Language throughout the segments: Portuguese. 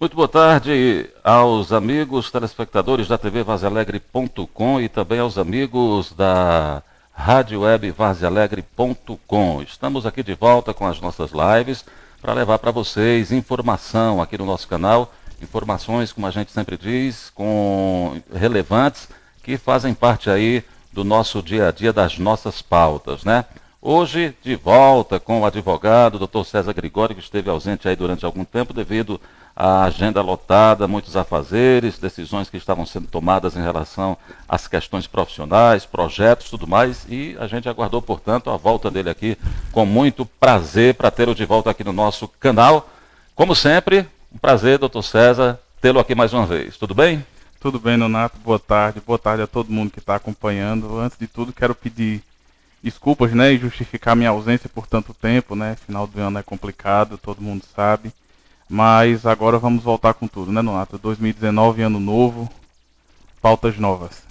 Muito boa tarde aos amigos telespectadores da TV varzealegre.com e também aos amigos da Rádio Web varzealegre.com. Estamos aqui de volta com as nossas lives para levar para vocês informação aqui no nosso canal, informações, como a gente sempre diz, relevantes, que fazem parte aí do nosso dia a dia, das nossas pautas, né? Hoje, de volta com o advogado, Dr. César Gregório, que esteve ausente aí durante algum tempo devido à agenda lotada, muitos afazeres, decisões que estavam sendo tomadas em relação às questões profissionais, projetos, tudo mais, e a gente aguardou, portanto, a volta dele aqui com muito prazer para tê-lo de volta aqui no nosso canal. Como sempre, um prazer, Dr. César, tê-lo aqui mais uma vez. Tudo bem? Tudo bem, Nonato. Boa tarde a todo mundo que está acompanhando. Antes de tudo, quero pedir desculpas, né, e justificar minha ausência por tanto tempo, né? Final do ano é complicado, todo mundo sabe. Mas agora vamos voltar com tudo, né, Nonato? 2019, ano novo, pautas novas.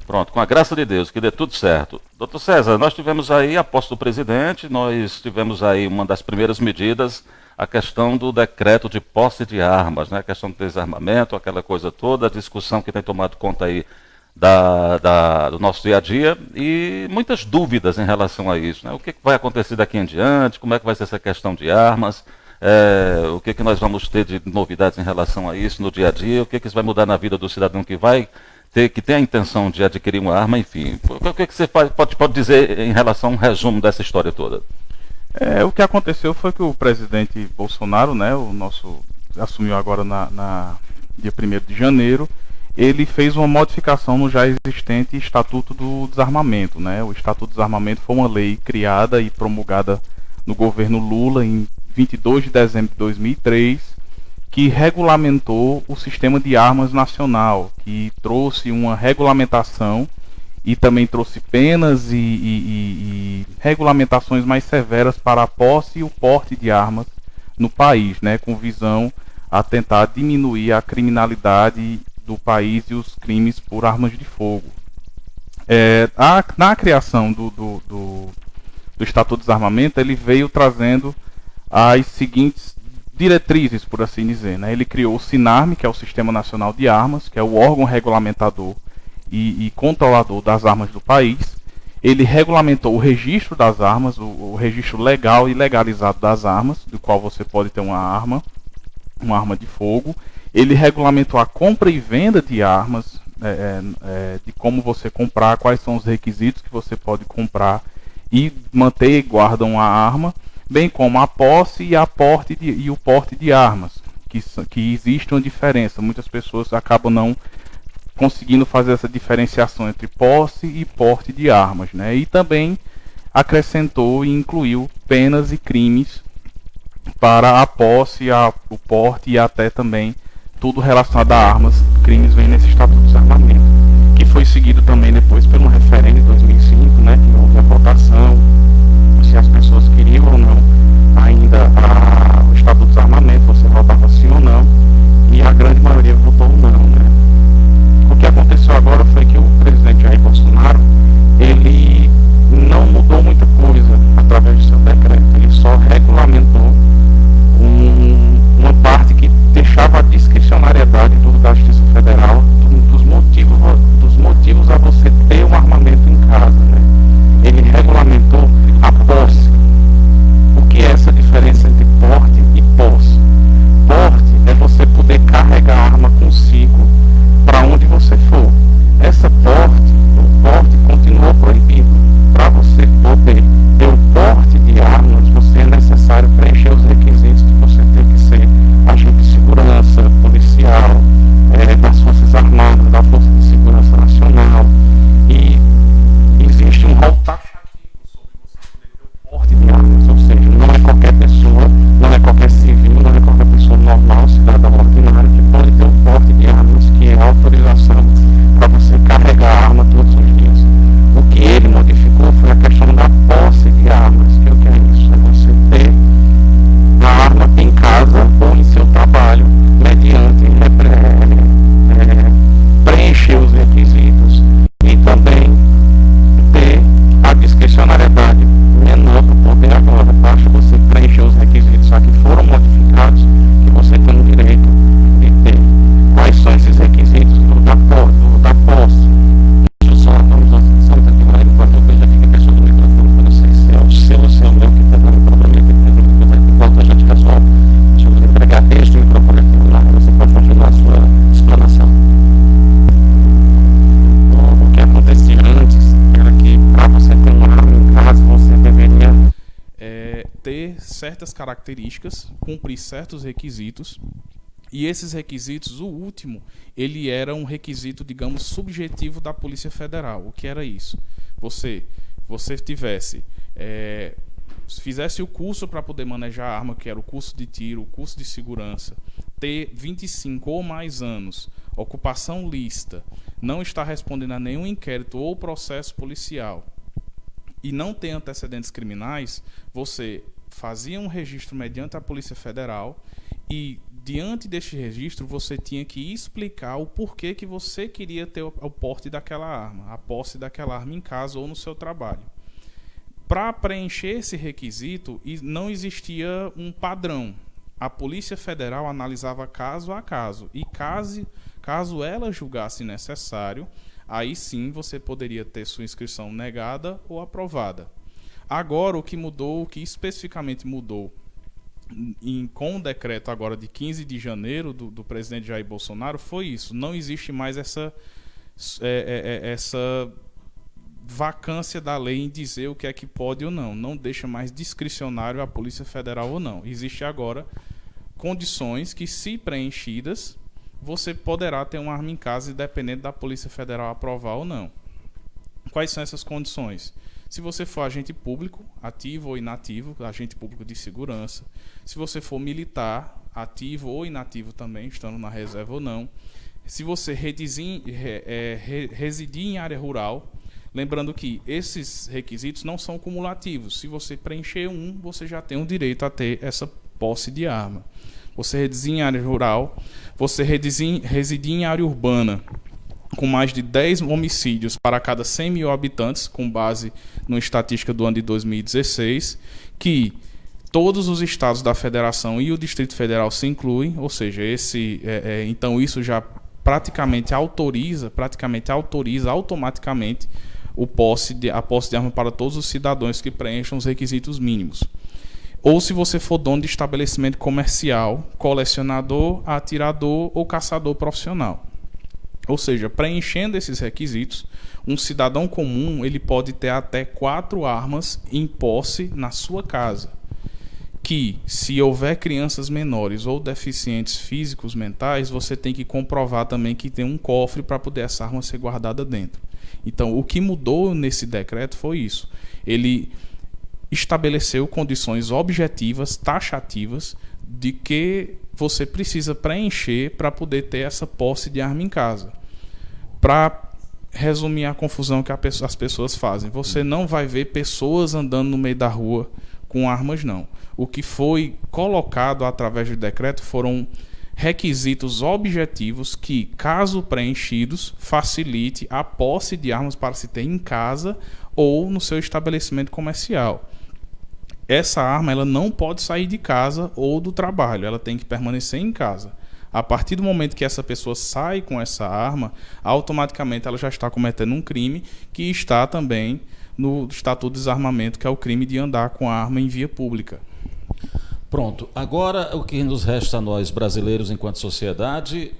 Pronto, com a graça de Deus, que dê tudo certo. Doutor César, nós tivemos aí, a posse do presidente, nós tivemos aí uma das primeiras medidas, a questão do decreto de posse de armas, né? A questão do desarmamento, aquela coisa toda, a discussão que tem tomado conta aí do nosso dia a dia e muitas dúvidas em relação a isso, né? O que vai acontecer daqui em diante, como é que vai ser essa questão de armas, o que nós vamos ter de novidades em relação a isso no dia a dia, o que isso vai mudar na vida do cidadão que tem a intenção de adquirir uma arma, enfim. O que você pode dizer em relação a um resumo dessa história toda? O que aconteceu foi que o presidente Bolsonaro, né, assumiu agora na dia 1º de janeiro, ele fez uma modificação no já existente Estatuto do Desarmamento, né? O Estatuto do Desarmamento foi uma lei criada e promulgada no governo Lula em 22 de dezembro de 2003, que regulamentou o sistema de armas nacional, que trouxe uma regulamentação e também trouxe penas e regulamentações mais severas para a posse e o porte de armas no país, né? Com visão a tentar diminuir a criminalidade do país e os crimes por armas de fogo. Na criação do Estatuto de Desarmamento, ele veio trazendo as seguintes diretrizes, por assim dizer, né? Ele criou o SINARM, que é o Sistema Nacional de Armas, que é o órgão regulamentador e controlador das armas do país. Ele regulamentou o registro das armas, o registro legal e legalizado das armas, do qual você pode ter uma arma de fogo. Ele regulamentou a compra e venda de armas, de como você comprar, quais são os requisitos que você pode comprar e manter e guardar uma arma, bem como a posse e o porte de armas, que existe uma diferença. Muitas pessoas acabam não conseguindo fazer essa diferenciação entre posse e porte de armas, né? E também acrescentou e incluiu penas e crimes para a posse, o porte e até também tudo relacionado a armas. Crimes vem nesse Estatuto de Desarmamento, que foi seguido também depois pelo referendo em 2005, né, que houve a votação, se as pessoas queriam ou não ainda o Estatuto de Desarmamento, você votava sim ou não, e a grande maioria votou não, né. O que aconteceu agora foi que o presidente Jair Bolsonaro, ele não mudou muita coisa através do seu decreto, ele só regulamentou uma parte que deixava a discricionariedade da Justiça Federal dos motivos a você ter um armamento em casa, né? certas características, cumprir certos requisitos. E esses requisitos, o último, ele era um requisito, digamos, subjetivo da Polícia Federal. O que era isso? Você fizesse o curso para poder manejar a arma, que era o curso de tiro, o curso de segurança, ter 25 ou mais anos, ocupação lícita, não estar respondendo a nenhum inquérito ou processo policial e não ter antecedentes criminais, você fazia um registro mediante a Polícia Federal e, diante deste registro, você tinha que explicar o porquê que você queria ter o porte daquela arma, a posse daquela arma em casa ou no seu trabalho. Para preencher esse requisito, não existia um padrão. A Polícia Federal analisava caso a caso e caso ela julgasse necessário, aí sim você poderia ter sua inscrição negada ou aprovada. Agora, o que especificamente mudou com o decreto agora de 15 de janeiro do presidente Jair Bolsonaro foi isso. Não existe mais essa vacância da lei em dizer o que é que pode ou não. Não deixa mais discricionário a Polícia Federal ou não. Existe agora condições que, se preenchidas, você poderá ter uma arma em casa, independente da Polícia Federal aprovar ou não. Quais são essas condições? Se você for agente público, ativo ou inativo, agente público de segurança. Se você for militar, ativo ou inativo também, estando na reserva ou não. Se você residir em área rural, lembrando que esses requisitos não são cumulativos. Se você preencher um, você já tem o direito a ter essa posse de arma. Você residir em área rural, você residir em área urbana, com mais de 10 homicídios para cada 100 mil habitantes, com base na estatística do ano de 2016, que todos os estados da federação e o Distrito Federal se incluem, ou seja, então isso já praticamente autoriza automaticamente a posse de arma para todos os cidadãos que preencham os requisitos mínimos. Ou se você for dono de estabelecimento comercial, colecionador, atirador ou caçador profissional. Ou seja, preenchendo esses requisitos, um cidadão comum ele pode ter até 4 armas em posse na sua casa. Que, se houver crianças menores ou deficientes físicos, mentais, você tem que comprovar também que tem um cofre para poder essa arma ser guardada dentro. Então, o que mudou nesse decreto foi isso. Ele estabeleceu condições objetivas, taxativas, de que você precisa preencher para poder ter essa posse de arma em casa. Para resumir a confusão que as pessoas fazem, você não vai ver pessoas andando no meio da rua com armas, não. O que foi colocado através do decreto foram requisitos objetivos que, caso preenchidos, facilite a posse de armas para se ter em casa ou no seu estabelecimento comercial. Essa arma ela não pode sair de casa ou do trabalho, ela tem que permanecer em casa. A partir do momento que essa pessoa sai com essa arma, automaticamente ela já está cometendo um crime que está também no Estatuto de Desarmamento, que é o crime de andar com a arma em via pública. Pronto, agora o que nos resta a nós brasileiros enquanto sociedade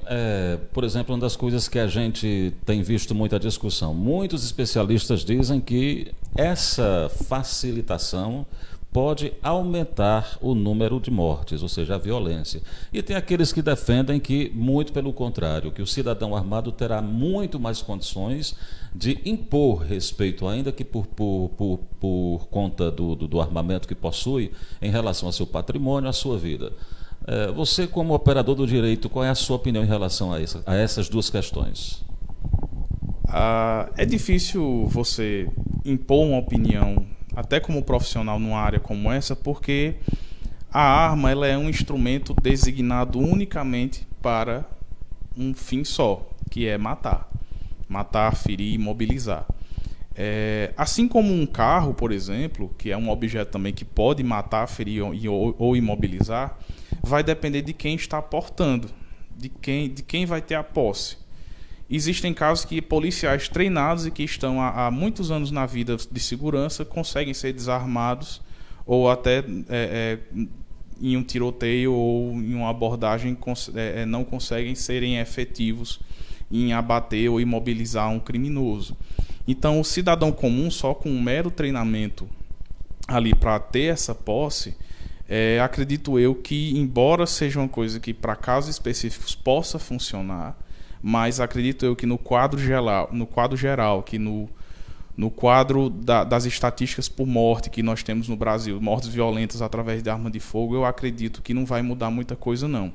por exemplo, uma das coisas que a gente tem visto muita discussão. Muitos especialistas dizem que essa facilitação pode aumentar o número de mortes, ou seja, a violência. E tem aqueles que defendem que, muito pelo contrário, que o cidadão armado terá muito mais condições de impor respeito, ainda que por conta do armamento que possui, em relação ao seu patrimônio, à sua vida. Você, como operador do direito, qual é a sua opinião em relação a essas duas questões? É difícil você impor uma opinião, até como profissional numa área como essa, porque a arma ela é um instrumento designado unicamente para um fim só, que é matar. Matar, ferir, imobilizar. Assim como um carro, por exemplo, que é um objeto também que pode matar, ferir ou imobilizar, vai depender de quem está portando, de quem vai ter a posse. Existem casos que policiais treinados e que estão há muitos anos na vida de segurança conseguem ser desarmados ou até em um tiroteio ou em uma abordagem não conseguem serem efetivos em abater ou imobilizar um criminoso. Então, o cidadão comum, só com um mero treinamento ali para ter essa posse, acredito eu que, embora seja uma coisa que para casos específicos possa funcionar, mas acredito eu que no quadro geral, que no quadro das estatísticas por morte que nós temos no Brasil, mortes violentas através de arma de fogo, eu acredito que não vai mudar muita coisa não.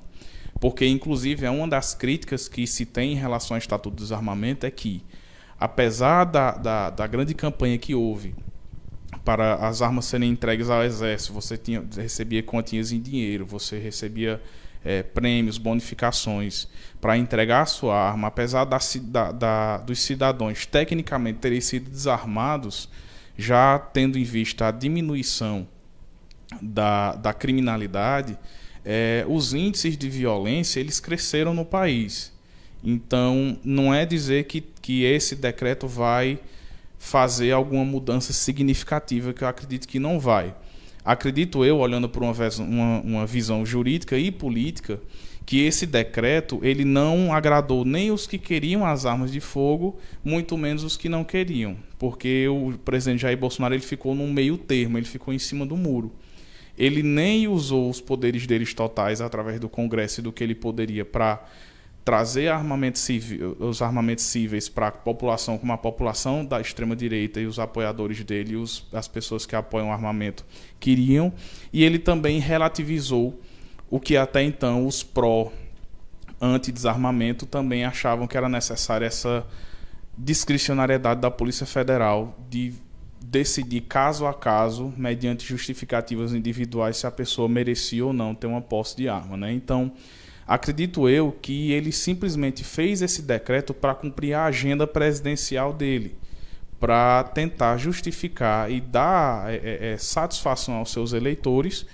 Porque, inclusive, é uma das críticas que se tem em relação ao Estatuto do Desarmamento é que, apesar da grande campanha que houve para as armas serem entregues ao Exército, você recebia quantias em dinheiro, você recebia prêmios, bonificações para entregar a sua arma, apesar dos cidadãos tecnicamente terem sido desarmados, já tendo em vista a diminuição da criminalidade, os índices de violência eles cresceram no país. Então, não é dizer que esse decreto vai fazer alguma mudança significativa, que eu acredito que não vai. Acredito eu, olhando por uma visão jurídica e política, que esse decreto ele não agradou nem os que queriam as armas de fogo, muito menos os que não queriam, porque o presidente Jair Bolsonaro ele ficou num meio termo, ele ficou em cima do muro. Ele nem usou os poderes deles totais através do Congresso e do que ele poderia para trazer os armamentos cíveis para a população, como a população da extrema-direita e os apoiadores dele, as pessoas que apoiam o armamento, queriam. E ele também relativizou o que até então os pró-anti-desarmamento também achavam que era necessária essa discricionariedade da Polícia Federal de decidir caso a caso, mediante justificativas individuais, se a pessoa merecia ou não ter uma posse de arma, né? Então, acredito eu que ele simplesmente fez esse decreto para cumprir a agenda presidencial dele, para tentar justificar e dar satisfação aos seus eleitores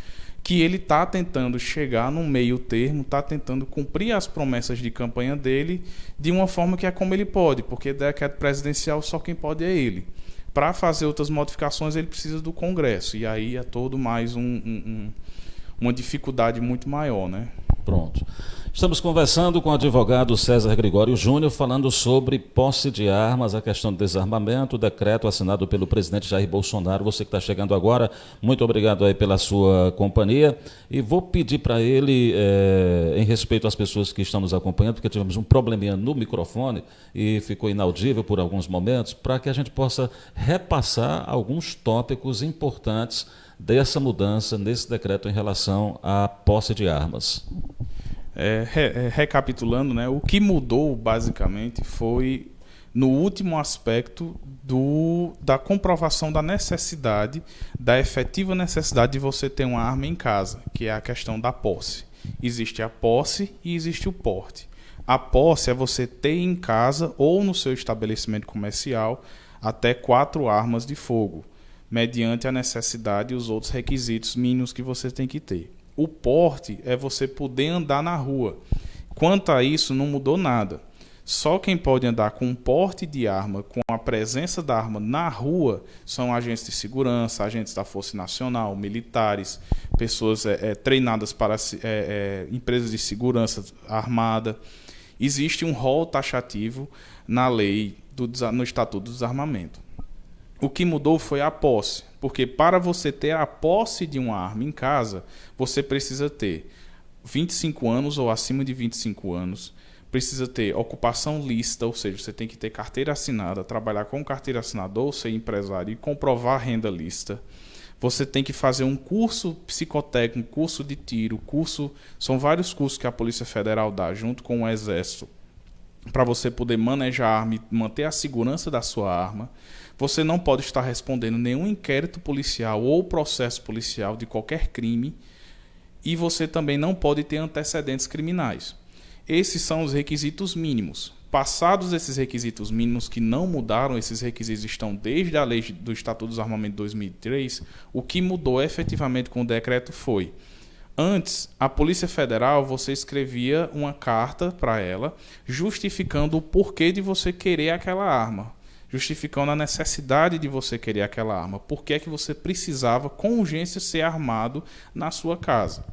que ele está tentando chegar num meio termo, está tentando cumprir as promessas de campanha dele de uma forma que é como ele pode, porque decreto presidencial só quem pode é ele. Para fazer outras modificações ele precisa do Congresso, e aí é todo mais uma dificuldade muito maior, né? Pronto. Estamos conversando com o advogado César Gregório Júnior, falando sobre posse de armas, a questão do desarmamento, o decreto assinado pelo presidente Jair Bolsonaro. Você que está chegando agora, muito obrigado aí pela sua companhia. E vou pedir para ele, em respeito às pessoas que estão nos acompanhando, porque tivemos um probleminha no microfone e ficou inaudível por alguns momentos, para que a gente possa repassar alguns tópicos importantes dessa mudança nesse decreto em relação à posse de armas. Recapitulando, né, o que mudou basicamente foi no último aspecto da comprovação da necessidade, da efetiva necessidade de você ter uma arma em casa, que é a questão da posse. Existe a posse e existe o porte. A posse é você ter em casa ou no seu estabelecimento comercial até 4 armas de fogo, mediante a necessidade e os outros requisitos mínimos que você tem que ter. O porte é você poder andar na rua. Quanto a isso, não mudou nada. Só quem pode andar com um porte de arma, com a presença da arma na rua, são agentes de segurança, agentes da Força Nacional, militares, pessoas treinadas para empresas de segurança armada. Existe um rol taxativo na lei, no Estatuto do Desarmamento. O que mudou foi a posse, porque para você ter a posse de uma arma em casa, você precisa ter 25 anos ou acima de 25 anos, precisa ter ocupação lícita, ou seja, você tem que ter carteira assinada, trabalhar com carteira assinada ou ser empresário e comprovar renda lícita. Você tem que fazer um curso psicotécnico, curso de tiro, são vários cursos que a Polícia Federal dá junto com o Exército, para você poder manejar a arma e manter a segurança da sua arma. Você não pode estar respondendo nenhum inquérito policial ou processo policial de qualquer crime, e você também não pode ter antecedentes criminais. Esses são os requisitos mínimos. Passados esses requisitos mínimos, que não mudaram, esses requisitos estão desde a lei do Estatuto do Desarmamento de 2003, o que mudou efetivamente com o decreto foi: antes, a Polícia Federal, você escrevia uma carta para ela, justificando o porquê de você querer aquela arma, justificando a necessidade de você querer aquela arma, por que é que você precisava com urgência ser armado na sua casa.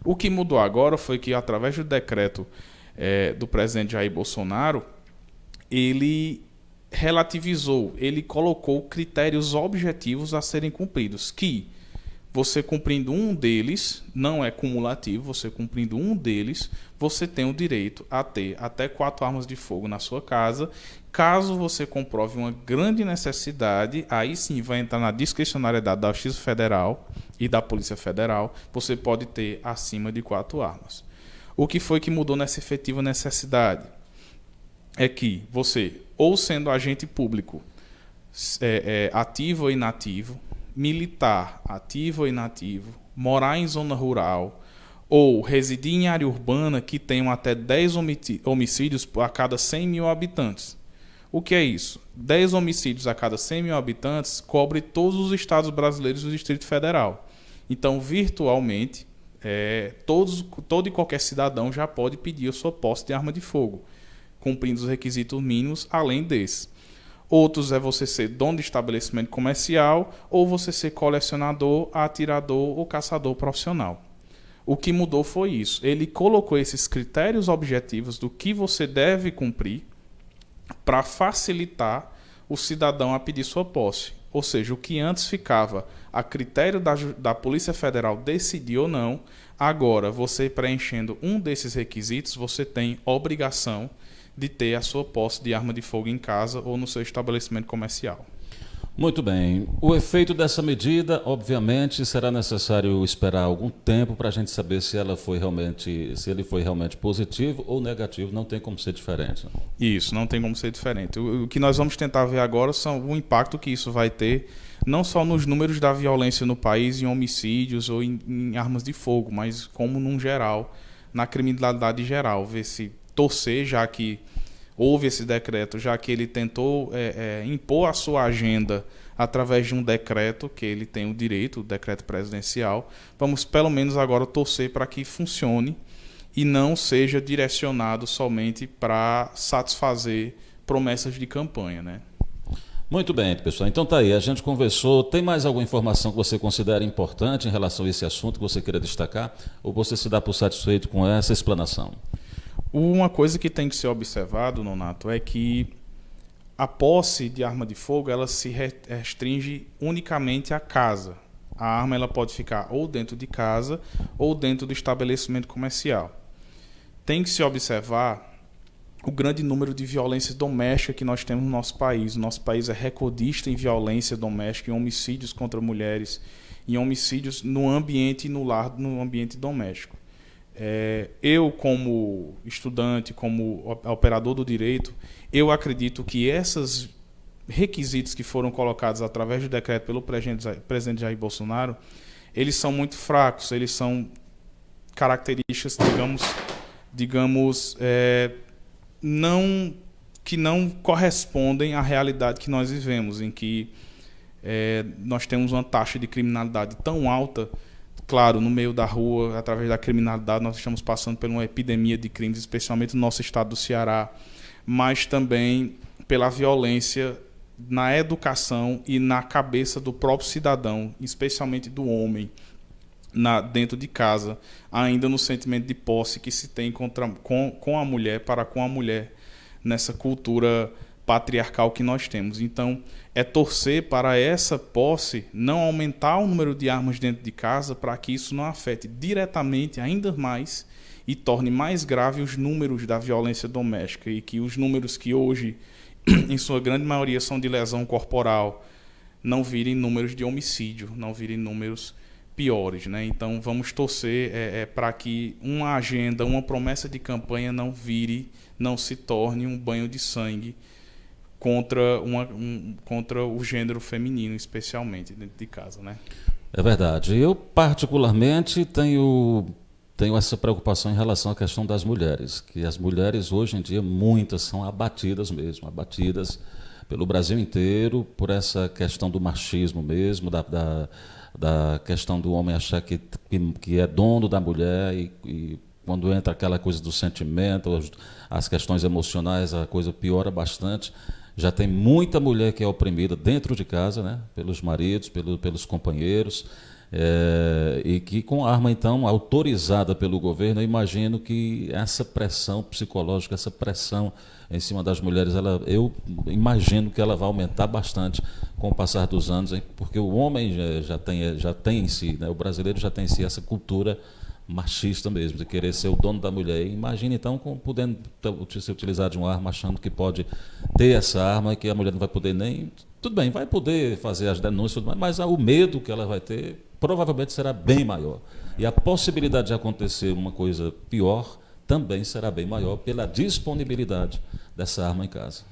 O que mudou agora foi que, através do decreto do presidente Jair Bolsonaro, ele relativizou, ele colocou critérios objetivos a serem cumpridos, que Você cumprindo um deles, não é cumulativo, você cumprindo um deles, você tem o direito a ter até 4 armas de fogo na sua casa. Caso você comprove uma grande necessidade, aí sim vai entrar na discricionariedade da Justiça Federal e da Polícia Federal, você pode ter acima de 4 armas. O que foi que mudou nessa efetiva necessidade? É que você, ou sendo agente público ativo ou inativo, militar ativo ou inativo, morar em zona rural ou residir em área urbana que tenham até 10 homicídios a cada 100 mil habitantes. O que é isso? 10 homicídios a cada 100 mil habitantes cobre todos os estados brasileiros do Distrito Federal. Então, virtualmente, todo e qualquer cidadão já pode pedir a sua posse de arma de fogo, cumprindo os requisitos mínimos além desse. Outros é você ser dono de estabelecimento comercial ou você ser colecionador, atirador ou caçador profissional. O que mudou foi isso. Ele colocou esses critérios objetivos do que você deve cumprir para facilitar o cidadão a pedir sua posse. Ou seja, o que antes ficava a critério da Polícia Federal decidir ou não, agora você preenchendo um desses requisitos, você tem obrigação de ter a sua posse de arma de fogo em casa ou no seu estabelecimento comercial. Muito bem. O efeito dessa medida, obviamente, será necessário esperar algum tempo para a gente saber se ele foi realmente positivo ou negativo. Não tem como ser diferente. Isso, não tem como ser diferente. O que nós vamos tentar ver agora são o impacto que isso vai ter, não só nos números da violência no país, em homicídios ou em armas de fogo, mas como, num geral, na criminalidade geral. Ver se torcer, já que houve esse decreto, já que ele tentou impor a sua agenda através de um decreto, que ele tem o direito, o decreto presidencial. Vamos, pelo menos agora, torcer para que funcione e não seja direcionado somente para satisfazer promessas de campanha, né? Muito bem, pessoal. Então tá aí, a gente conversou. Tem mais alguma informação que você considera importante em relação a esse assunto que você queira destacar? Ou você se dá por satisfeito com essa explanação? Uma coisa que tem que ser observado, Nonato, é que a posse de arma de fogo ela se restringe unicamente à casa. A arma ela pode ficar ou dentro de casa ou dentro do estabelecimento comercial. Tem que se observar o grande número de violência doméstica que nós temos no nosso país. O nosso país é recordista em violência doméstica, em homicídios contra mulheres, em homicídios no ambiente e no lar, no ambiente doméstico. Eu, como estudante, como operador do direito, eu acredito que esses requisitos que foram colocados através do decreto pelo presidente Jair Bolsonaro, eles são muito fracos, eles são características, digamos que não correspondem à realidade que nós vivemos, em que nós temos uma taxa de criminalidade tão alta. Claro, no meio da rua, através da criminalidade, nós estamos passando por uma epidemia de crimes, especialmente no nosso estado do Ceará, mas também pela violência na educação e na cabeça do próprio cidadão, especialmente do homem, dentro de casa, ainda no sentimento de posse que se tem com a mulher, para com a mulher, nessa cultura patriarcal que nós temos. Então, é torcer para essa posse não aumentar o número de armas dentro de casa, para que isso não afete diretamente ainda mais e torne mais grave os números da violência doméstica, e que os números que hoje, em sua grande maioria, são de lesão corporal, não virem números de homicídio, não virem números piores, né? Então, vamos torcer para que uma agenda, uma promessa de campanha não se torne um banho de sangue contra o gênero feminino, especialmente dentro de casa, né? É verdade. Eu, particularmente, tenho essa preocupação em relação à questão das mulheres, que as mulheres, hoje em dia, muitas são abatidas mesmo, abatidas pelo Brasil inteiro, por essa questão do machismo mesmo, da questão do homem achar que é dono da mulher, e quando entra aquela coisa do sentimento, as questões emocionais, a coisa piora bastante. Já tem muita mulher que é oprimida dentro de casa, né? Pelos maridos, pelos companheiros, e que com arma, então, autorizada pelo governo, eu imagino que essa pressão psicológica, essa pressão em cima das mulheres, eu imagino que ela vai aumentar bastante com o passar dos anos, hein? Porque o homem já tem em si, né? O brasileiro já tem em si essa cultura machista mesmo, de querer ser o dono da mulher. Imagina então podendo ser utilizado de uma arma, achando que pode ter essa arma e que a mulher não vai poder nem... Tudo bem, vai poder fazer as denúncias, mas o medo que ela vai ter provavelmente será bem maior. E a possibilidade de acontecer uma coisa pior também será bem maior pela disponibilidade dessa arma em casa.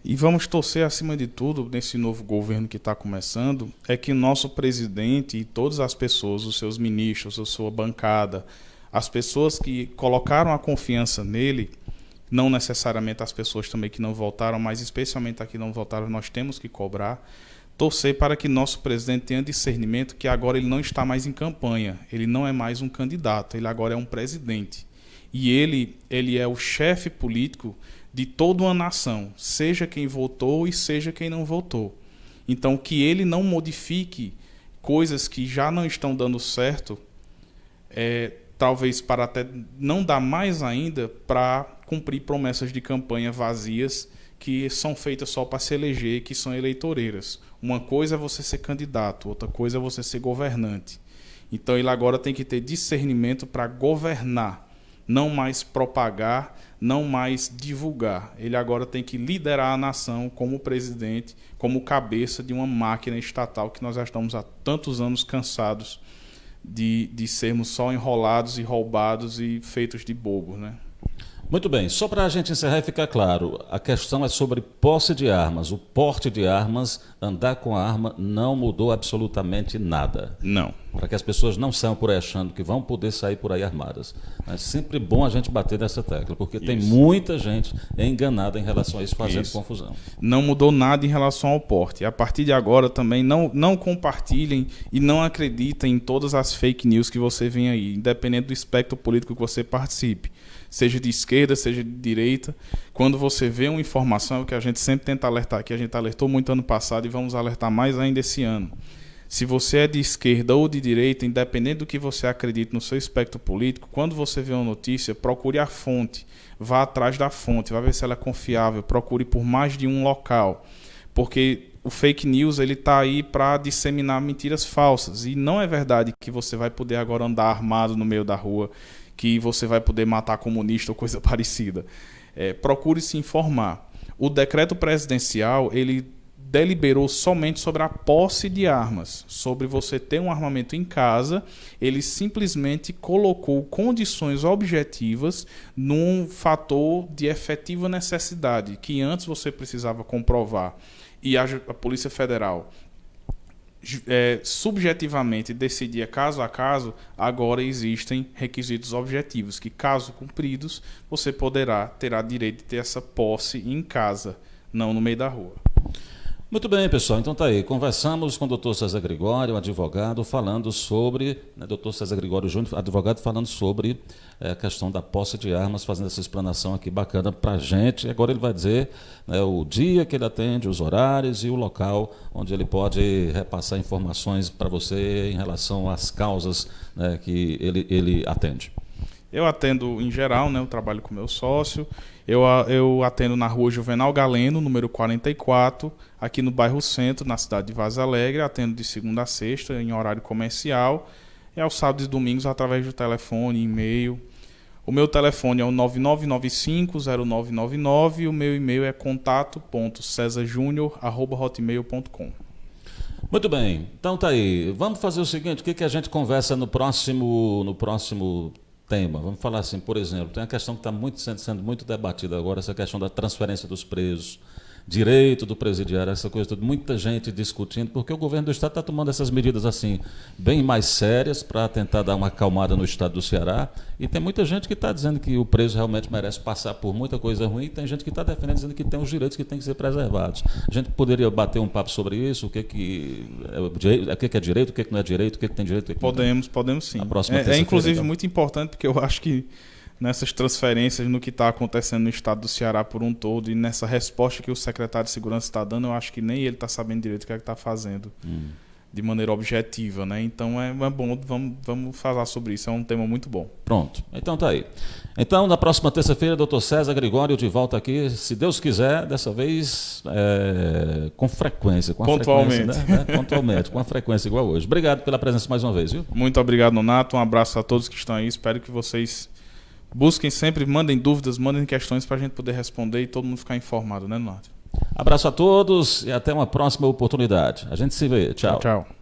E vamos torcer, acima de tudo, nesse novo governo que está começando, é que o nosso presidente e todas as pessoas, os seus ministros, a sua bancada, as pessoas que colocaram a confiança nele, não necessariamente as pessoas também que não votaram, mas especialmente as que não votaram, nós temos que cobrar, torcer para que nosso presidente tenha discernimento que agora ele não está mais em campanha, ele não é mais um candidato, ele agora é um presidente. E ele é o chefe político de toda uma nação, seja quem votou e seja quem não votou. Então, que ele não modifique coisas que já não estão dando certo, talvez para até não dar mais ainda para cumprir promessas de campanha vazias que são feitas só para se eleger e que são eleitoreiras. Uma coisa é você ser candidato, outra coisa é você ser governante. Então, ele agora tem que ter discernimento para governar, não mais propagar, não mais divulgar. Ele agora tem que liderar a nação como presidente, como cabeça de uma máquina estatal que nós já estamos há tantos anos cansados de sermos só enrolados e roubados e feitos de bobos, né? Muito bem, só para a gente encerrar e ficar claro, a questão é sobre posse de armas, o porte de armas, andar com a arma não mudou absolutamente nada. Não. Para que as pessoas não saiam por aí achando que vão poder sair por aí armadas. É sempre bom a gente bater nessa tecla, porque tem muita gente enganada em relação a isso, fazendo confusão. Não mudou nada em relação ao porte. A partir de agora também não compartilhem e não acreditem em todas as fake news que você vê aí, independente do espectro político que você participe. Seja de esquerda, seja de direita. Quando você vê uma informação, é o que a gente sempre tenta alertar aqui, a gente alertou muito ano passado e vamos alertar mais ainda esse ano. Se você é de esquerda ou de direita, independente do que você acredite no seu espectro político, quando você vê uma notícia, procure a fonte, vá atrás da fonte, vá ver se ela é confiável, procure por mais de um local, porque o fake news ele está aí para disseminar mentiras falsas, e não é verdade que você vai poder agora andar armado no meio da rua, que você vai poder matar comunista ou coisa parecida. Procure se informar. O decreto presidencial, ele deliberou somente sobre a posse de armas, sobre você ter um armamento em casa. Ele simplesmente colocou condições objetivas num fator de efetiva necessidade, que antes você precisava comprovar. E a Polícia Federal subjetivamente decidia caso a caso. Agora existem requisitos objetivos que, caso cumpridos, você terá direito de ter essa posse em casa, não no meio da rua. Muito bem, pessoal, então tá aí, conversamos com o Dr. César Gregório, advogado, falando sobre, Dr. César Gregório Júnior, advogado, falando sobre a questão da posse de armas, fazendo essa explanação aqui bacana para a gente. Agora ele vai dizer o dia que ele atende, os horários e o local onde ele pode repassar informações para você em relação às causas que ele atende. Eu atendo em geral, eu trabalho com meu sócio. Eu atendo na rua Juvenal Galeno, número 44, aqui no bairro Centro, na cidade de Vaza Alegre. Atendo de segunda a sexta, em horário comercial. E aos sábados e domingos, através do telefone, e-mail. O meu telefone é o 9995-0999 e o meu e-mail é contato.cesarjunior@hotmail.com. Muito bem, então tá aí. Vamos fazer o seguinte, o que a gente conversa no próximo tema? Vamos falar assim, por exemplo, tem uma questão que está sendo muito debatida agora, essa questão da transferência dos presos, direito do presidiário, essa coisa toda, muita gente discutindo, porque o governo do estado está tomando essas medidas assim, bem mais sérias, para tentar dar uma acalmada no estado do Ceará, e tem muita gente que está dizendo que o preso realmente merece passar por muita coisa ruim, e tem gente que está defendendo, dizendo que tem os direitos que têm que ser preservados. A gente poderia bater um papo sobre isso, o que é direito, o que não é direito, o que tem direito, o que não tem. Podemos sim. A próxima inclusive então muito importante, porque eu acho que nessas transferências, no que está acontecendo no estado do Ceará por um todo, e nessa resposta que o secretário de Segurança está dando, eu acho que nem ele está sabendo direito o que é que está fazendo de maneira objetiva, né? Então é bom, vamos falar sobre isso, é um tema muito bom. Pronto, então tá aí. Então, na próxima terça-feira, Dr. César Gregório de volta aqui, se Deus quiser, dessa vez com frequência. Pontualmente. Né? Pontualmente, com a frequência igual hoje. Obrigado pela presença mais uma vez, viu? Muito obrigado, Nonato. Um abraço a todos que estão aí. Espero que vocês busquem sempre, mandem dúvidas, mandem questões para a gente poder responder e todo mundo ficar informado, né, Nonato? Abraço a todos e até uma próxima oportunidade. A gente se vê. Tchau. Tchau.